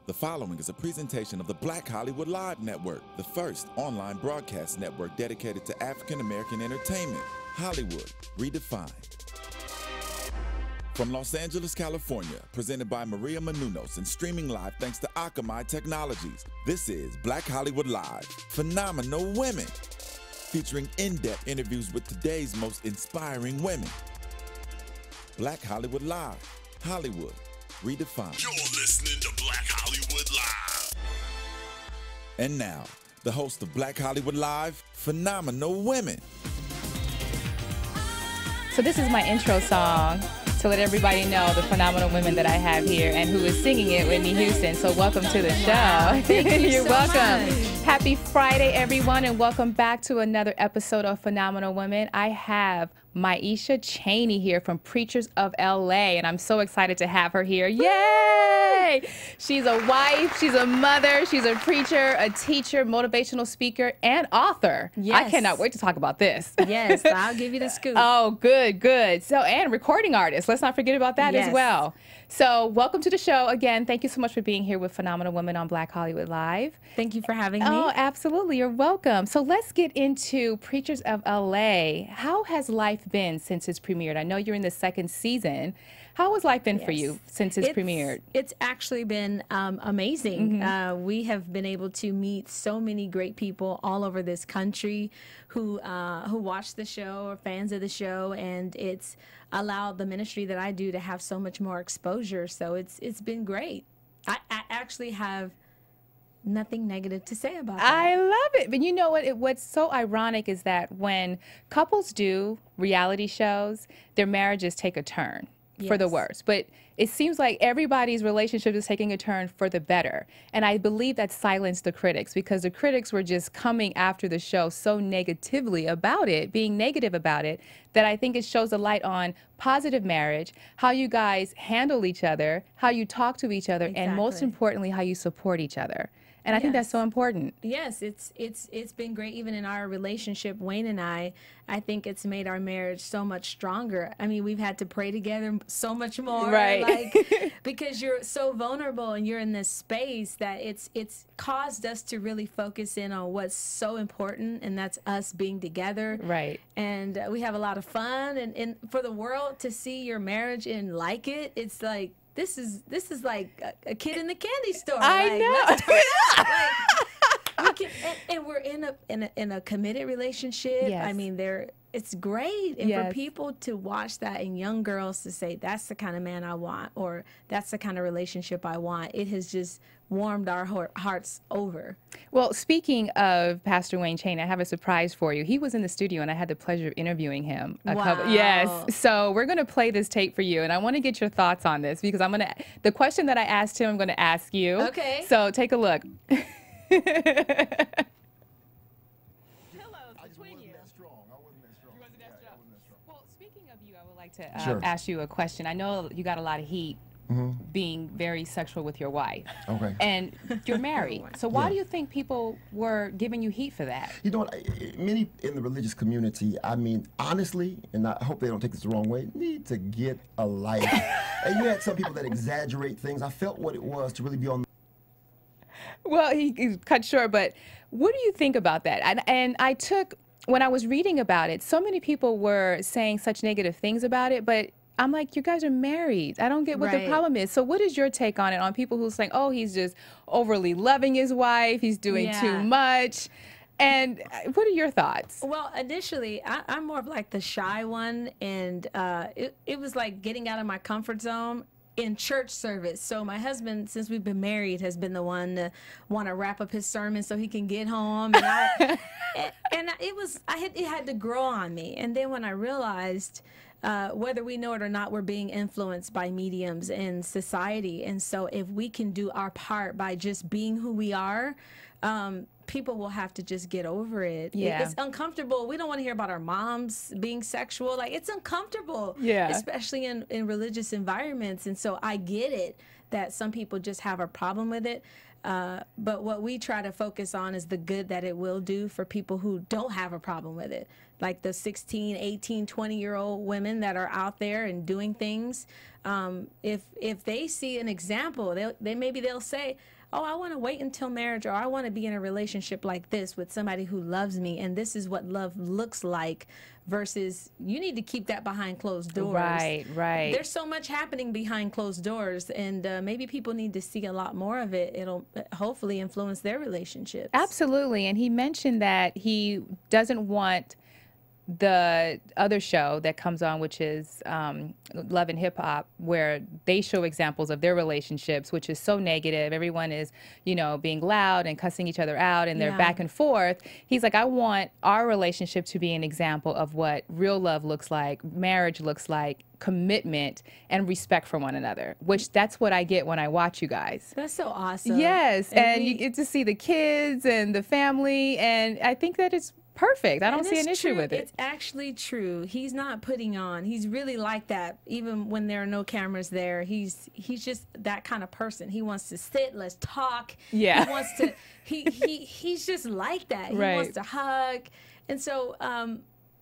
The following is a presentation of the Black Hollywood Live Network, the first online broadcast network dedicated to African American entertainment. Hollywood Redefined. From Los Angeles, California, presented by Maria Menounos and streaming live thanks to Akamai Technologies, this is Black Hollywood Live, Phenomenal Women, featuring in-depth interviews with today's most inspiring women. Black Hollywood Live, Hollywood Redefined. You're listening to Black Hollywood Live. And now, the host of Black Hollywood Live, Phenomenal Women. So this is my intro song to let everybody know the phenomenal women that I have here and who is singing it, Whitney Houston. So welcome to the show. Wow, thank you You're so welcome. much. Happy Friday, everyone, and welcome back to another episode of Phenomenal Women. I have Myesha Chaney here from Preachers of LA, and I'm so excited to have her here. Yay! She's a wife, she's a mother, she's a preacher, a teacher, motivational speaker, and author. Yes. I cannot wait to talk about this. Yes, I'll give you the scoop. Oh, good, good. So, and recording artist. Let's not forget about that as Yes. well. So, welcome to the show. Again, thank you so much for being here with Phenomenal Women on Black Hollywood Live. Thank you for having me. Oh, absolutely. You're welcome. So, let's get into Preachers of LA. How has life been since it's premiered? I know you're in the second season. How has life been for you since it's premiered? It's actually been amazing. We have been able to meet so many great people all over this country who watch the show or fans of the show, and it's allowed the ministry that I do to have so much more exposure. So it's been great. I actually have nothing negative to say about that. I love it. But you know what? What's so ironic is that when couples do reality shows, their marriages take a turn for the Yes. worse. But it seems like everybody's relationship is taking a turn for the better. And I believe that silenced the critics because the critics were just coming after the show so negatively about it, being negative about it, that I think it shows a light on positive marriage, how you guys handle each other, how you talk to each other, and most Exactly. importantly, how you support each other. And I think that's Yes. so important. Yes, it's been great. Even in our relationship, Wayne and I think it's made our marriage so much stronger. I mean, we've had to pray together so much more, Right. Like because you're so vulnerable and you're in this space that it's caused us to really focus in on what's so important, and that's us being together. Right. And we have a lot of fun, and for the world to see your marriage and like it, it's like. This is like a kid in the candy store. I Like, know. let's turn up. Like, we can, and we're in a committed relationship. Yes. I mean, it's great, and Yes. for people to watch that and young girls to say that's the kind of man I want, or that's the kind of relationship I want. It has just warmed our hearts over. Well, speaking of Pastor Wayne Chaney, I have a surprise for you. He was in the studio, and I had the pleasure of interviewing him. Wow. Yes. So we're going to play this tape for you, and I want to get your thoughts on this because the question that I asked him, I'm going to ask you. Okay. So take a look. Well, speaking of you, I would like to Sure. ask you a question. I know you got a lot of heat being very sexual with your wife. Okay. And you're married. So why Yeah. do you think people were giving you heat for that? You know what? Many in the religious community, I mean, honestly, and I hope they don't take this the wrong way, need to get a life. And you had some people that exaggerate things. I felt what it was to really be on. Well, he cut short, but what do you think about that? And I took, when I was reading about it, so many people were saying such negative things about it, but I'm like, you guys are married. I don't get what the Right. problem is. So what is your take on it, on people who are saying, oh, he's just overly loving his wife, he's doing too Yeah. much? And what are your thoughts? Well, initially, I'm more of like the shy one, and it was like getting out of my comfort zone in church service. So my husband, since we've been married, has been the one to want to wrap up his sermon so he can get home, and it had to grow on me. And then when I realized, whether we know it or not, we're being influenced by mediums in society, and so if we can do our part by just being who we are, people will have to just get over it. Yeah. It's uncomfortable. We don't want to hear about our moms being sexual. Like, it's uncomfortable, Yeah. especially in religious environments. And so I get it that some people just have a problem with it. but what we try to focus on is the good that it will do for people who don't have a problem with it. Like the 16, 18, 20-year-old women that are out there and doing things. If they see an example, maybe they'll say, oh, I want to wait until marriage, or I want to be in a relationship like this with somebody who loves me, and this is what love looks like, versus you need to keep that behind closed doors. Right, right. There's so much happening behind closed doors, and maybe people need to see a lot more of it. It'll hopefully influence their relationships. Absolutely. And he mentioned that he doesn't want the other show that comes on, which is Love and Hip Hop, where they show examples of their relationships, which is so negative. Everyone is, you know, being loud and cussing each other out, and they're back and forth. He's like, I want our relationship to be an example of what real love looks like, marriage looks like, commitment, and respect for one another, which that's what I get when I watch you guys. That's so awesome. Yes, and you get to see the kids and the family, and I think that it's perfect. I don't see an issue with it. It's actually true. He's not putting on. He's really like that. Even when there are no cameras there, he's just that kind of person. He wants to sit, let's talk. Yeah. He wants to. He's just like that. He wants to hug, and so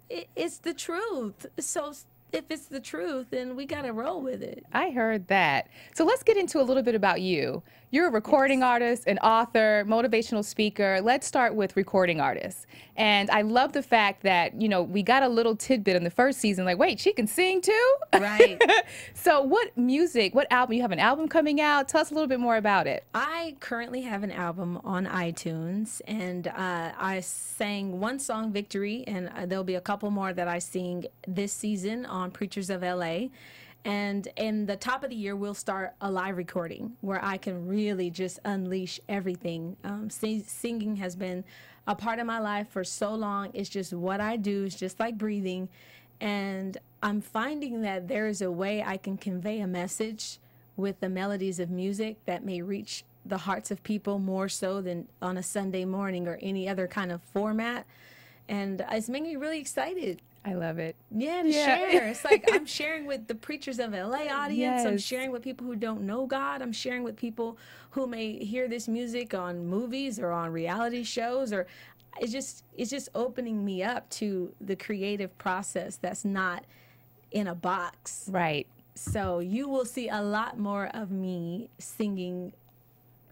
it's the truth. So if it's the truth, then we got to roll with it. I heard that. So let's get into a little bit about you. You're a recording artist, an author, motivational speaker. Let's start with recording artists. And I love the fact that, you know, we got a little tidbit in the first season, like, wait, she can sing too? Right. So what album, you have an album coming out? Tell us a little bit more about it. I currently have an album on iTunes, and I sang one song, Victory, and there'll be a couple more that I sing this season on Preachers of LA. And in the top of the year, we'll start a live recording where I can really just unleash everything. Singing has been a part of my life for so long. It's just what I do. It's just like breathing. And I'm finding that there is a way I can convey a message with the melodies of music that may reach the hearts of people more so than on a Sunday morning or any other kind of format. And it's making me really excited. I love it. Yeah, to share. It's like I'm sharing with the Preachers of LA audience. I'm sharing with people who don't know God. I'm sharing with people who may hear this music on movies or on reality shows. Or it's just opening me up to the creative process that's not in a box. Right. So you will see a lot more of me singing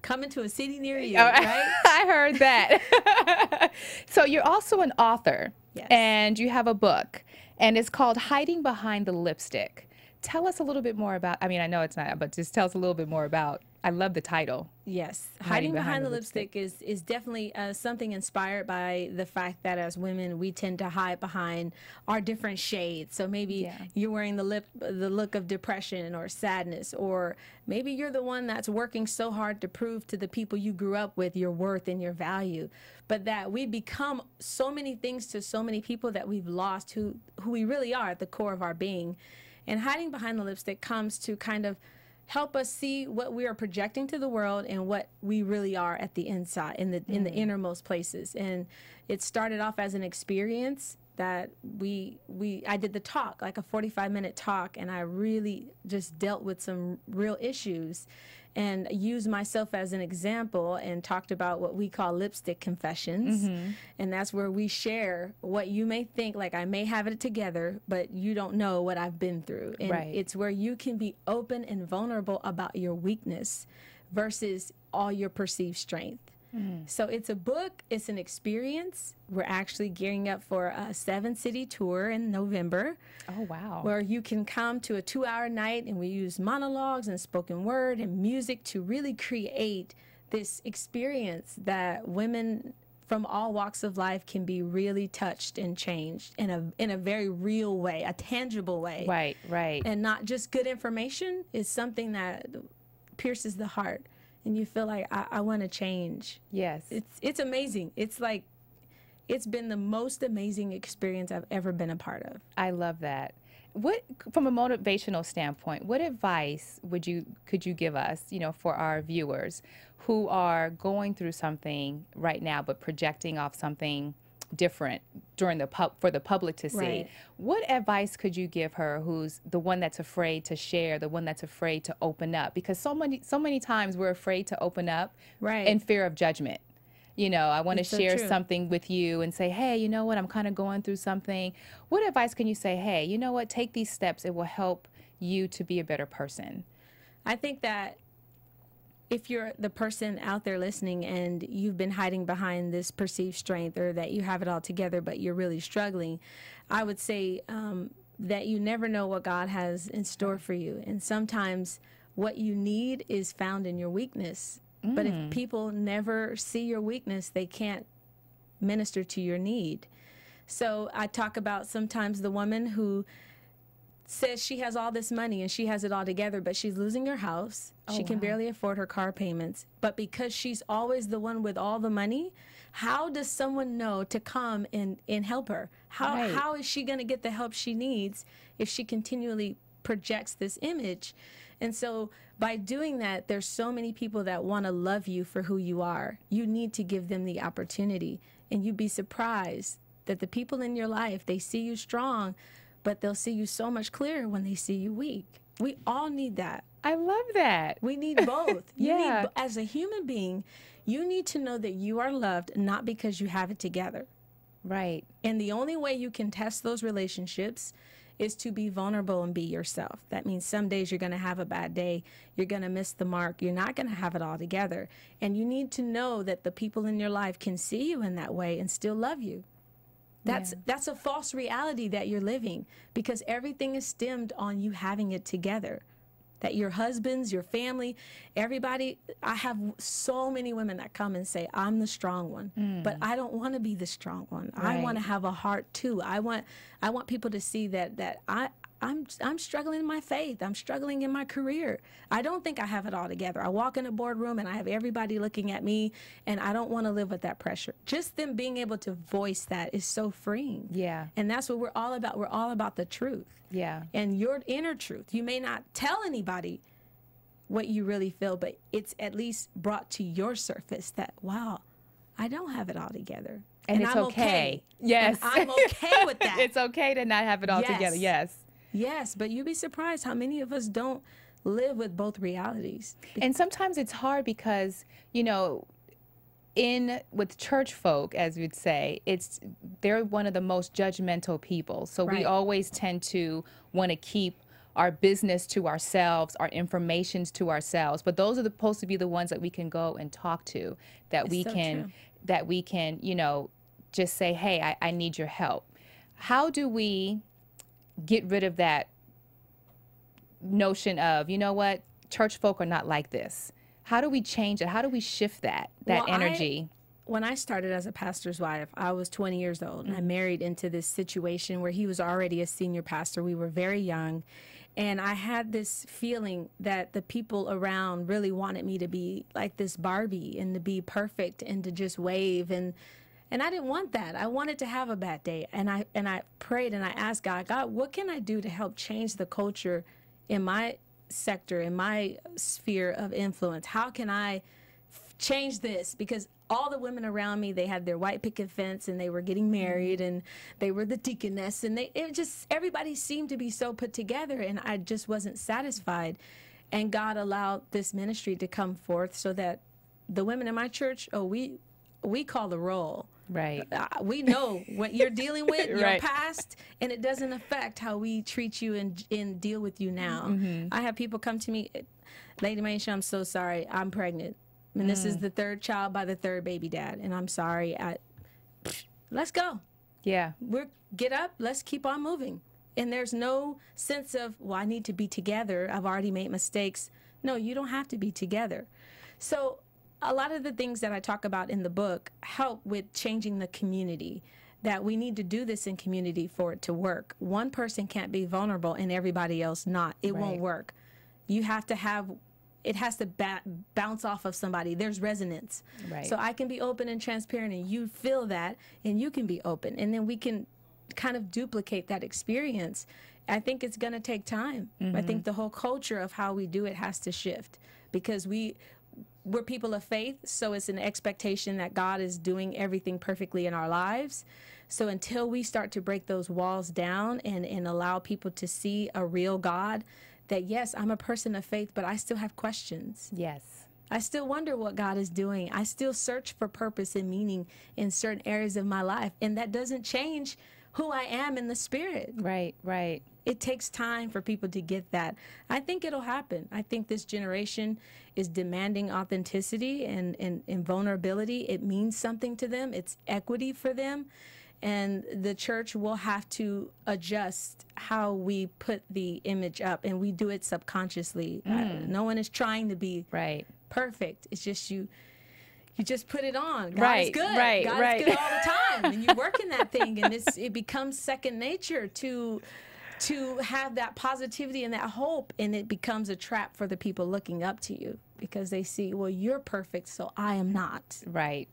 coming to a city near you, right? I heard that. So you're also an author. Yes. And you have a book, and it's called Hiding Behind the Lipstick. Tell us a little bit more about, I mean, I know it's not, but just tell us a little bit more about, I love the title. Yes. Hiding Behind the Lipstick is definitely something inspired by the fact that as women, we tend to hide behind our different shades. So maybe you're wearing the look of depression or sadness, or maybe you're the one that's working so hard to prove to the people you grew up with your worth and your value. But that we become so many things to so many people that we've lost who we really are at the core of our being. And Hiding Behind the Lipstick comes to kind of help us see what we are projecting to the world and what we really are at the inside, in the innermost places. And it started off as an experience that I did the talk, like a 45-minute talk, and I really just dealt with some real issues and used myself as an example and talked about what we call lipstick confessions. And that's where we share what you may think, like I may have it together, but you don't know what I've been through. And it's where you can be open and vulnerable about your weakness versus all your perceived strength. So it's a book, it's an experience. We're actually gearing up for a 7-city tour in November. Oh, wow. Where you can come to a 2-hour night, and we use monologues and spoken word and music to really create this experience that women from all walks of life can be really touched and changed in a very real way, a tangible way. Right, right. And not just good information. Is something that pierces the heart. And you feel like, I want to change. Yes. It's amazing. It's like, it's been the most amazing experience I've ever been a part of. I love that. What, from a motivational standpoint, what advice could you give us, you know, for our viewers who are going through something right now, but projecting off something different during for the public to see. Right. What advice could you give her who's the one that's afraid to share, the one that's afraid to open up? Because so many times we're afraid to open up Right. in fear of judgment. You know, I want to It's so share true. something with you and say, hey, you know what, I'm kind of going through something. What advice can you say, hey, you know what, take these steps, it will help you to be a better person? I think that if you're the person out there listening and you've been hiding behind this perceived strength, or that you have it all together but you're really struggling, I would say that you never know what God has in store for you. And sometimes what you need is found in your weakness. But if people never see your weakness, they can't minister to your need. So I talk about sometimes the woman who says she has all this money and she has it all together, but she's losing her house. She can barely afford her car payments. But because she's always the one with all the money, how does someone know to come and help her? How is she going to get the help she needs if she continually projects this image? And so by doing that, there's so many people that want to love you for who you are. You need to give them the opportunity. And you'd be surprised that the people in your life, they see you strong, but they'll see you so much clearer when they see you weak. We all need that. I love that. We need both. Yeah. As a human being, you need to know that you are loved, not because you have it together. Right. And the only way you can test those relationships is to be vulnerable and be yourself. That means some days you're going to have a bad day. You're going to miss the mark. You're not going to have it all together. And you need to know that the people in your life can see you in that way and still love you. That's a false reality that you're living, because everything is stemmed on you having it together. That your husbands, your family, everybody, I have so many women that come and say, I'm the strong one, but I don't want to be the strong one. I Right. want to have a heart too. I want people to see that I'm struggling in my faith. I'm struggling in my career. I don't think I have it all together. I walk in a boardroom and I have everybody looking at me, and I don't want to live with that pressure. Just them being able to voice that is so freeing. Yeah. And that's what we're all about. We're all about the truth. Yeah. And your inner truth. You may not tell anybody what you really feel, but it's at least brought to your surface that, wow, I don't have it all together. And it's I'm okay. Yes. And I'm okay with that. It's okay to not have it all together. Yes. Yes, but you'd be surprised how many of us don't live with both realities. And sometimes it's hard because, you know, with church folk, as we'd say, they're one of the most judgmental people. So we Right. always tend to want to keep our business to ourselves, our informations to ourselves. But those are supposed to be the ones that we can go and talk to, that we so can, true. that we can, you know, just say, hey, I need your help. How do we get rid of that notion of, you know what, church folk are not like this? How do we change it? How do we shift that Well, energy? When I started as a pastor's wife, I was 20 years old, and I married into this situation where he was already a senior pastor. We were very young, and I had this feeling that the people around really wanted me to be like this Barbie and to be perfect and to just wave, and I didn't want that. I wanted to have a bad day, and I prayed and I asked God, what can I do to help change the culture in my sector, in my sphere of influence? How can I change this? Because all the women around me, they had their white picket fence and they were getting married and they were the deaconess, and everybody seemed to be so put together, and I just wasn't satisfied. And God allowed this ministry to come forth so that the women in my church, we call the roll. Right. We know what you're dealing with, your Right. past, and it doesn't affect how we treat you and deal with you now. I have people come to me, Lady Myesha, I'm so sorry, I'm pregnant. And this is the third child by the third baby dad, and I'm sorry. Let's go. Yeah. Get up, let's keep on moving. And there's no sense of, well, I need to be together. I've already made mistakes. No, you don't have to be together. So a lot of the things that I talk about in the book help with changing the community, that we need to do this in community for it to work. One person can't be vulnerable and everybody else not. It won't Right. work. You have to have, it has to bounce off of somebody. There's resonance. Right. So I can be open and transparent and you feel that and you can be open. And then we can kind of duplicate that experience. I think it's going to take time. I think the whole culture of how we do it has to shift, because we're people of faith, so it's an expectation that God is doing everything perfectly in our lives. So until we start to break those walls down and allow people to see a real God, that yes, I'm a person of faith, but I still have questions. Yes. I still wonder what God is doing. I still search for purpose and meaning in certain areas of my life. And that doesn't change who I am in the spirit. Right, right. It takes time for people to get that. I think it'll happen. I think this generation is demanding authenticity and vulnerability. It means something to them. It's equity for them. And the church will have to adjust how we put the image up, and we do it subconsciously. No one is trying to be perfect. It's just you just put it on. God is good. God is good all the time, and you work in that thing, and it becomes second nature to have that positivity and that hope, and it becomes a trap for the people looking up to you because they see, well, you're perfect, so I am not. Right.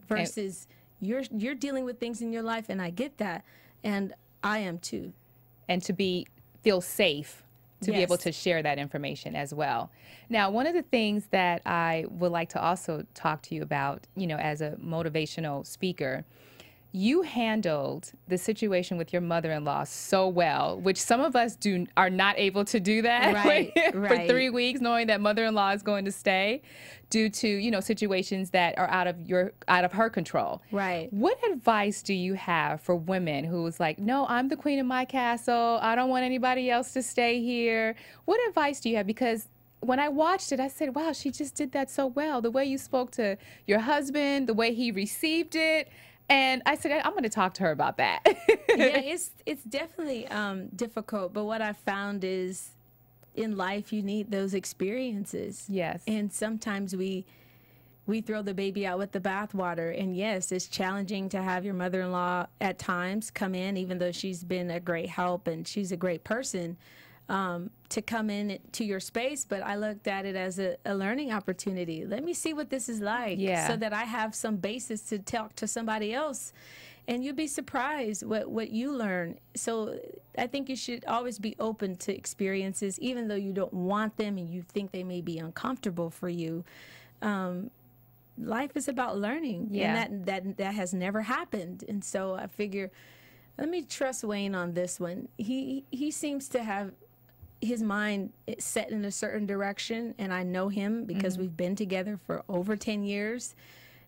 Versus you're dealing with things in your life, and I get that, and I am too. And to feel safe to be able to share that information as well. Now, one of the things that I would like to also talk to you about, as a motivational speaker, you handled the situation with your mother-in-law so well, which some of us are not able to do that for 3 weeks, knowing that mother-in-law is going to stay due to, situations that are out of her control. Right. What advice do you have for women who's like, no, I'm the queen of my castle. I don't want anybody else to stay here. What advice do you have? Because when I watched it, I said, wow, she just did that so well. The way you spoke to your husband, the way he received it. And I said, I'm going to talk to her about that. Yeah, it's definitely difficult. But what I found is in life, you need those experiences. Yes. And sometimes we throw the baby out with the bathwater. And yes, it's challenging to have your mother-in-law at times come in, even though she's been a great help and she's a great person, to come in to your space. But I looked at it as a learning opportunity. Let me see what this is like, so that I have some basis to talk to somebody else. And you'd be surprised what you learn. So I think you should always be open to experiences, even though you don't want them and you think they may be uncomfortable for you. Life is about learning, and that has never happened. And so I figure, let me trust Wayne on this one. He seems to have his mind is set in a certain direction, and I know him because we've been together for over 10 years.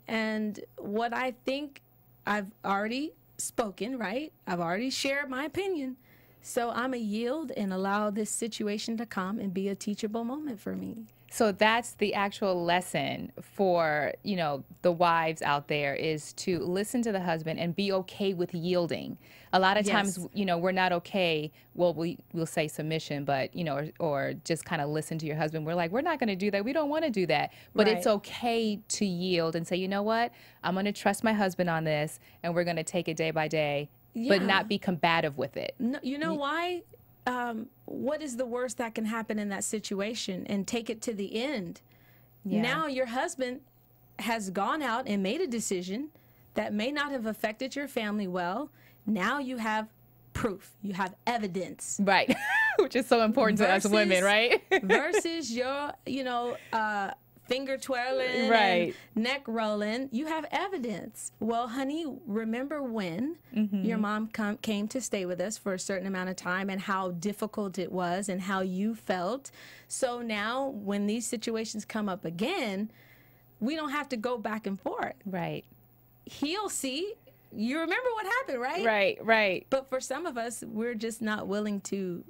And what I think, I've already spoken, right? I've already shared my opinion. So I'm a yield and allow this situation to come and be a teachable moment for me. So that's the actual lesson for, the wives out there, is to listen to the husband and be okay with yielding. A lot of times, we're not okay. Well, we'll say submission, but, or just kind of listen to your husband. We're like, we're not going to do that. We don't want to do that. But it's okay to yield and say, you know what? I'm going to trust my husband on this, and we're going to take it day by day, but not be combative with it. No, you know why? What is the worst that can happen in that situation, and take it to the end? Now your husband has gone out and made a decision that may not have affected your family well. Now you have proof, you have evidence, right? Which is so important to us women, right? Versus your finger twirling and neck rolling. You have evidence. Well, honey, remember when your mom came to stay with us for a certain amount of time, and how difficult it was and how you felt. So now when these situations come up again, we don't have to go back and forth. Right. He'll see. You remember what happened, right? Right, right. But for some of us, we're just not willing to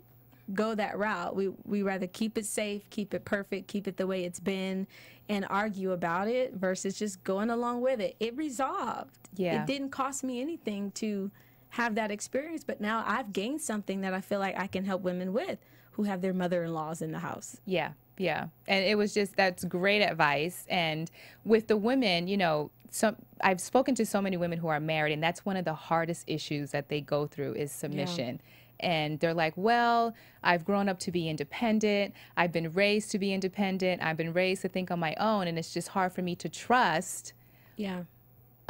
go that route. We rather keep it safe, keep it perfect, keep it the way it's been, and argue about it versus just going along with it. It resolved. Yeah. It didn't cost me anything to have that experience, but now I've gained something that I feel like I can help women with who have their mother-in-laws in the house. Yeah, yeah. And it was that's great advice. And with the women, I've spoken to so many women who are married, and that's one of the hardest issues that they go through is submission. And they're like, well, I've grown up to be independent. I've been raised to be independent. I've been raised to think on my own. And it's just hard for me to trust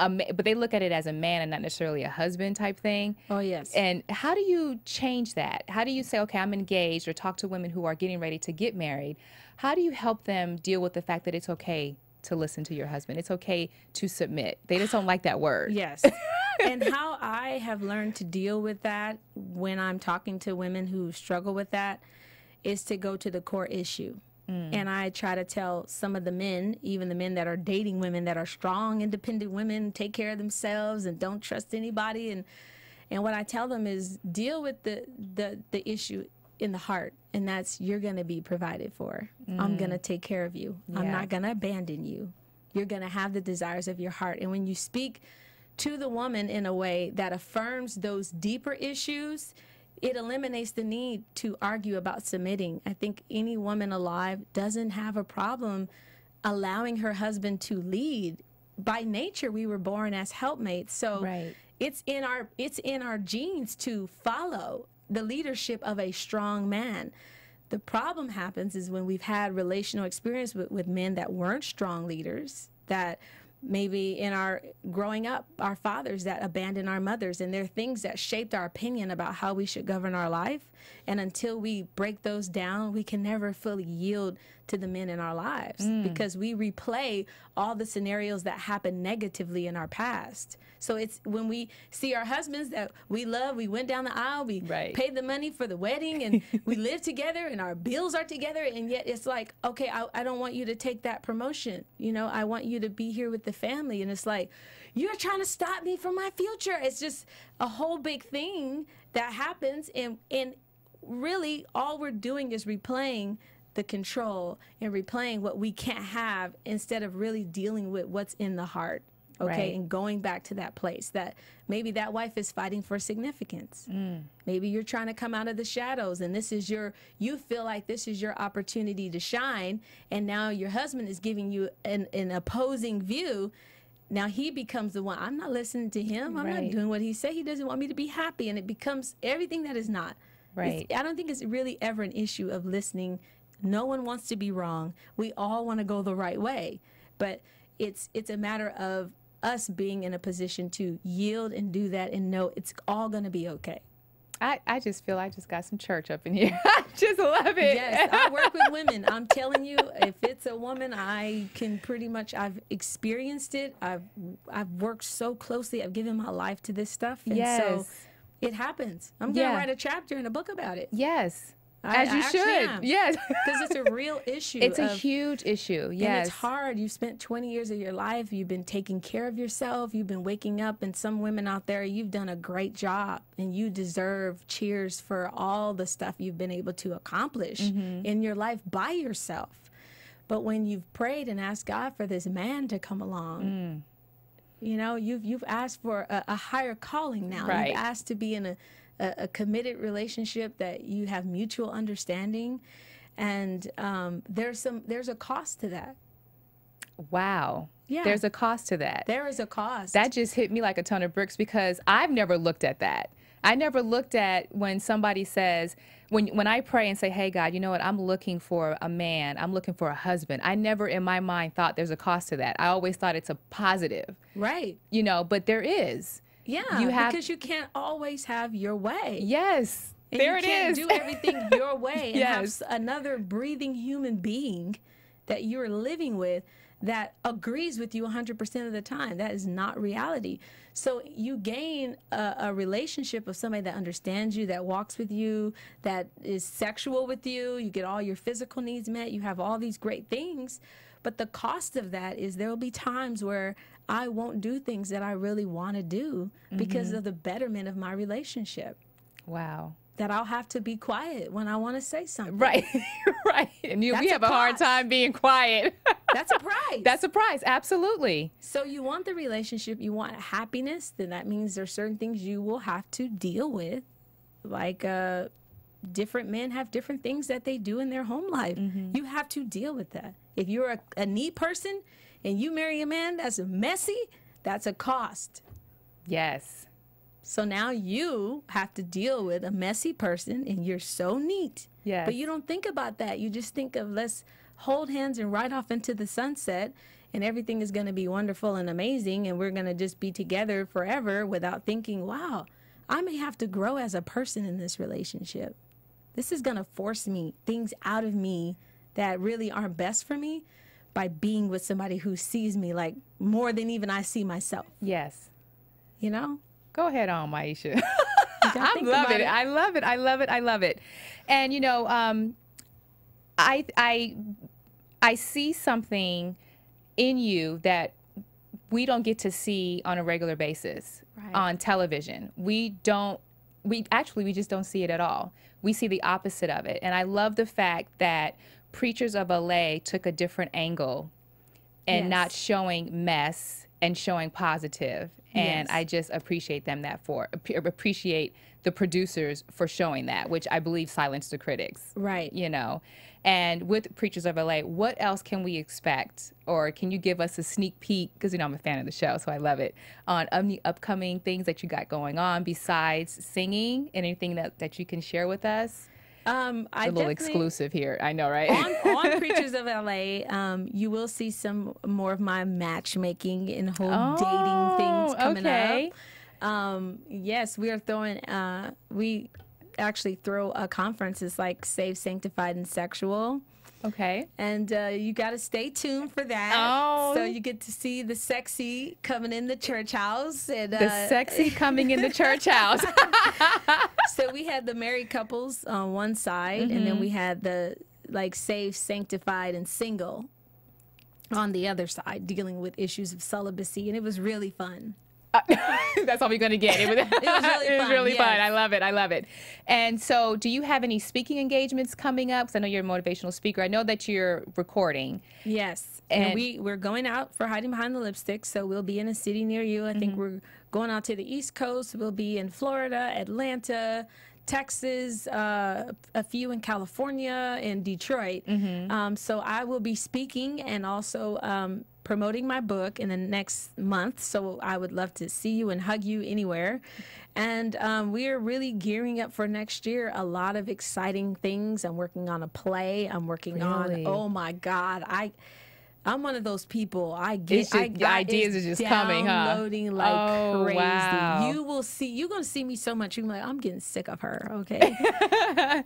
but they look at it as a man and not necessarily a husband type thing. Oh, yes. And how do you change that? How do you say, okay, I'm engaged, or talk to women who are getting ready to get married? How do you help them deal with the fact that it's okay to listen to your husband? It's okay to submit. They just don't like that word. Yes. And how I have learned to deal with that when I'm talking to women who struggle with that is to go to the core issue. And I try to tell some of the men, even the men that are dating women that are strong, independent women, take care of themselves and don't trust anybody. And what I tell them is deal with the issue in the heart. And that's, you're going to be provided for. I'm going to take care of you. I'm not going to abandon you. You're going to have the desires of your heart. And when you speak to the woman in a way that affirms those deeper issues, it eliminates the need to argue about submitting. I think any woman alive doesn't have a problem allowing her husband to lead. By nature, we were born as helpmates. So it's in our genes to follow the leadership of a strong man. The problem happens is when we've had relational experience with men that weren't strong leaders, that maybe in our growing up, our fathers that abandoned our mothers, and there are things that shaped our opinion about how we should govern our life. And until we break those down, we can never fully yield to the men in our lives because we replay all the scenarios that happened negatively in our past. So it's when we see our husbands that we love, we went down the aisle, we paid the money for the wedding, and we live together, and our bills are together, and yet it's like, okay, I don't want you to take that promotion. You know, I want you to be here with the family. And it's like, you're trying to stop me from my future. It's just a whole big thing that happens. And really all we're doing is replaying the control and replaying what we can't have instead of really dealing with what's in the heart. Okay, and going back to that place that maybe that wife is fighting for significance. Maybe you're trying to come out of the shadows, and this is you feel like this is your opportunity to shine, and now your husband is giving you an opposing view. Now he becomes the one. I'm not listening to him. I'm not doing what he said. He doesn't want me to be happy, and it becomes everything that is not. I don't think it's really ever an issue of listening. No one wants to be wrong. We all want to go the right way, but it's a matter of us being in a position to yield and do that and know it's all going to be okay. I just feel I just got some church up in here. I just love it. Yes, I work with women. I'm telling you, if it's a woman, I can pretty much, I've experienced it. I've worked so closely. I've given my life to this stuff. And so it happens. I'm going to write a chapter in a book about it. Yes. As you should. Yes. Because it's a real issue. It's a huge issue. Yes. And it's hard. You've spent 20 years of your life. You've been taking care of yourself. You've been waking up. And some women out there, you've done a great job. And you deserve cheers for all the stuff you've been able to accomplish in your life by yourself. But when you've prayed and asked God for this man to come along, you know, you've asked for a higher calling now. You've asked to be in a committed relationship that you have mutual understanding, and there's a cost to that. Wow. Yeah. There's a cost to that. There is a cost. That just hit me like a ton of bricks because I've never looked at that. I never looked at when somebody says, when I pray and say, hey, God, you know what? I'm looking for a man. I'm looking for a husband. I never in my mind thought there's a cost to that. I always thought it's a positive. Right. You know, but there is. Yeah, because you can't always have your way. Yes, and there it is. You can't do everything your way and have another breathing human being that you're living with that agrees with you 100% of the time. That is not reality. So you gain a relationship of somebody that understands you, that walks with you, that is sexual with you. You get all your physical needs met. You have all these great things. But the cost of that is there will be times where I won't do things that I really want to do because of the betterment of my relationship. Wow. That I'll have to be quiet when I want to say something. Right. Right. And we have a hard time being quiet. That's a price. That's a price. Absolutely. So you want the relationship, you want happiness, then that means there's certain things you will have to deal with. Like different men have different things that they do in their home life. You have to deal with that. If you're a neat person and you marry a man that's messy, that's a cost. Yes. So now you have to deal with a messy person and you're so neat. Yes. But you don't think about that. You just think of let's hold hands and ride off into the sunset, and everything is going to be wonderful and amazing, and we're going to just be together forever without thinking, wow, I may have to grow as a person in this relationship. This is going to force me, things out of me that really aren't best for me, by being with somebody who sees me like more than even I see myself. Yes. You know? Go ahead on, Myesha. I love it. I love it. I love it. I love it. And, you know, I see something in you that we don't get to see on a regular basis on television. We just don't see it at all. We see the opposite of it. And I love the fact that Preachers of LA took a different angle and not showing mess and showing positive. And I just appreciate them appreciate the producers for showing that, which I believe silenced the critics. Right. You know, and with Preachers of LA, what else can we expect? Or can you give us a sneak peek? Because, you know, I'm a fan of the show, so I love it. On the upcoming things that you got going on besides singing, anything that you can share with us? A little exclusive here. I know, right? On Preachers of LA, you will see some more of my matchmaking and whole dating things coming up. Yes, we are throwing, we actually throw a conference. It's like Saved, Sanctified, and Sexual. Okay. And you got to stay tuned for that. So you get to see the sexy coming in the church house. And, the sexy coming in the church house. So we had the married couples on one side, and then we had the like saved, sanctified, and single on the other side, dealing with issues of celibacy, and it was really fun. That's all we're going to get. It was really fun. I love it. I love it. And so do you have any speaking engagements coming up? Because I know you're a motivational speaker. I know that you're recording. Yes. And we're going out for Hiding Behind the Lipstick, so we'll be in a city near you. I think we're going out to the East Coast. We'll be in Florida, Atlanta, Texas, a few in California, and Detroit. So I will be speaking and also promoting my book in the next month. So I would love to see you and hug you anywhere. And we are really gearing up for next year. A lot of exciting things. I'm working on a play. I'm working on, oh my God, I'm one of those people. The ideas are just coming, huh? Downloading like crazy. Wow. You will see. You're gonna see me so much. You're like, I'm getting sick of her. Okay,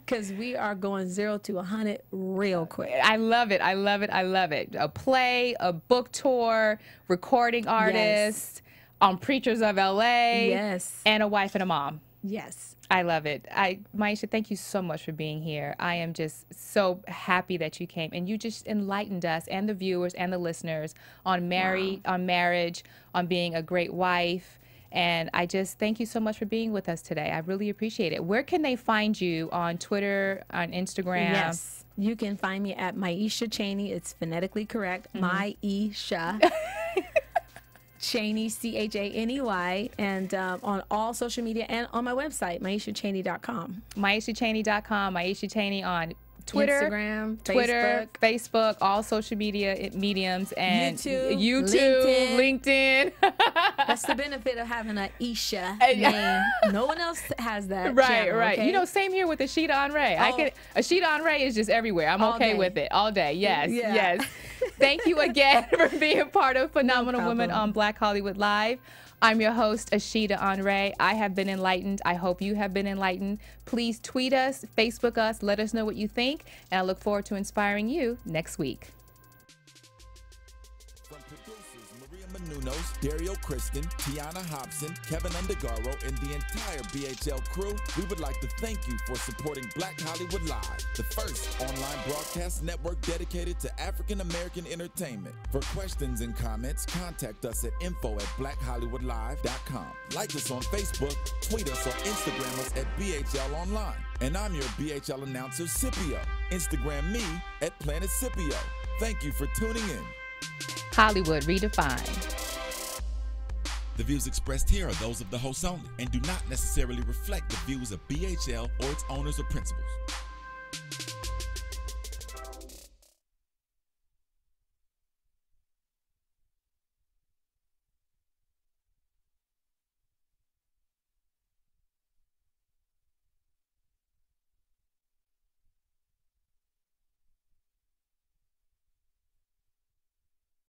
because we are going 0 to 100 real quick. I love it. I love it. I love it. A play, a book tour, recording artist, on Preachers of LA. Yes. And a wife and a mom. Yes. I love it. Myesha, thank you so much for being here. I am just so happy that you came, and you just enlightened us and the viewers and the listeners on marriage, on being a great wife. And I just thank you so much for being with us today. I really appreciate it. Where can they find you? On Twitter, on Instagram? Yes. You can find me at Myesha Chaney. It's phonetically correct. Myesha. Chaney, Chaney, and on all social media and on my website, MyeshaChaney.com. MyeshaChaney.com. Myesha Chaney on Twitter, Instagram, Facebook, all social media mediums, and YouTube, LinkedIn. That's the benefit of having an Isha name. No one else has that. Right. Okay? You know, same here with Ashita Andre. Ashita Andre is just everywhere. I'm okay with it all day. Yes. Thank you again for being part of Phenomenal Women on Black Hollywood Live. I'm your host, Ashita Andre. I have been enlightened. I hope you have been enlightened. Please tweet us, Facebook us, let us know what you think, and I look forward to inspiring you next week. From producers Maria Menounos, Dario Kristen, Tiana Hobson, Kevin Undergaro, and the entire BHL crew, we would like to thank you for supporting Black Hollywood Live, the first online broadcast network dedicated to African American entertainment. For questions and comments, contact us at info@blackhollywoodlive.com. Like us on Facebook, tweet us, or Instagram us at BHL Online. And I'm your BHL announcer, Scipio. Instagram me at Planet Scipio. Thank you for tuning in. Hollywood Redefined. The views expressed here are those of the hosts only and do not necessarily reflect the views of BHL or its owners or principals.